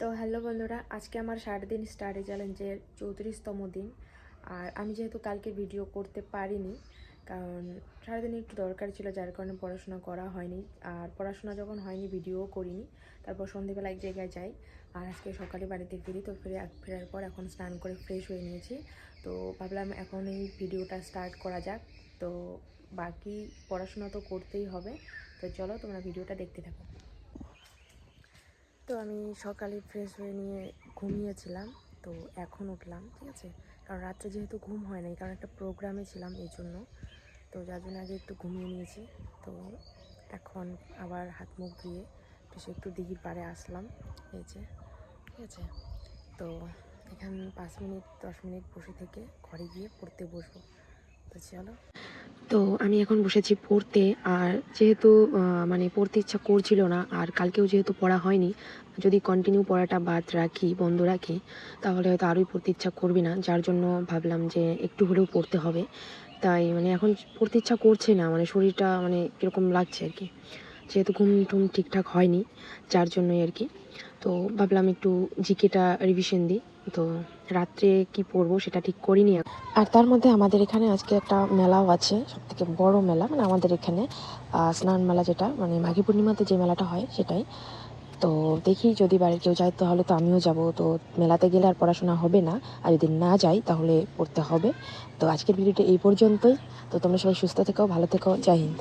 তো হ্যালো বন্ধুরা, আজকে আমার 7 দিন স্টাডি চ্যালেঞ্জের 34তম দিন। আর আমি যেহেতু কালকে ভিডিও করতে পারিনি, কারণ সারাদিন একটু দরকার ছিল, যার কারণে পড়াশোনা করা হয়নি। আর পড়াশোনা যখন হয়নি ভিডিওও করিনি। তারপর সন্ধেবেলা এক জায়গায় যাই, আর আজকে সকালে বাড়িতে ফিরি। তো ফেরার পর এখন স্নান করে ফ্রেশ হয়ে নিয়েছি। তো ভাবলাম এখন এই ভিডিওটা স্টার্ট করা যাক। তো বাকি পড়াশোনা তো করতেই হবে। তো চলো তোমরা ভিডিওটা দেখতে থাকো। তো আমি সকালে ফ্রেশ হয়ে নিয়ে ঘুমিয়েছিলাম। তো এখন উঠলাম, ঠিক আছে, কারণ রাত্রে যেহেতু ঘুম হয় নাই, কারণ একটা প্রোগ্রামে ছিলাম এই জন্য। তো যার জন্য আগে একটু ঘুমিয়ে নিয়েছি। তো এখন আবার হাত মুখ ধুয়ে একটু দিঘির পাড়ে আসলাম, এই যে, ঠিক আছে। তো এখানে 5-10 মিনিট বসে থেকে ঘরে গিয়ে পড়তে বসবো। তো চলো। তো আমি এখন বসেছি পড়তে। আর যেহেতু পড়তে ইচ্ছা করছিল না, আর কালকেও যেহেতু পড়া হয়নি, যদি কন্টিনিউ পড়াটা বন্ধ রাখি, তাহলে হয়তো আরোই পড়তে ইচ্ছা করবে না। যার জন্য ভাবলাম যে একটু হলেও পড়তে হবে। তাই এখন পড়তে ইচ্ছা করছে না, শরীরটা কীরকম লাগছে আর কি, যেহেতু ঘুম টুম ঠিকঠাক হয়নি, যার জন্যই আর কি। তো ভাবলাম একটু জিকেটা রিভিশন দিই। তো রাত্রে কি পড়বো সেটা ঠিক করিনি। আর তার মধ্যে আমাদের এখানে আজকে একটা মেলাও আছে, সবথেকে বড় মেলা, আমাদের এখানে স্নান মেলা, যেটা মাঘী পূর্ণিমাতে যে মেলাটা হয় সেটাই। তো দেখি যদি বাড়ির কেউ যায় তাহলে তো আমিও যাব। তো মেলাতে গেলে আর পড়াশোনা হবে না, আর যদি না যাই তাহলে পড়তে হবে। তো আজকের ভিডিওটা এই পর্যন্তই। তো তোমরা সবাই সুস্থ থেকো, ভালো থেকো, জয় হিন্দ।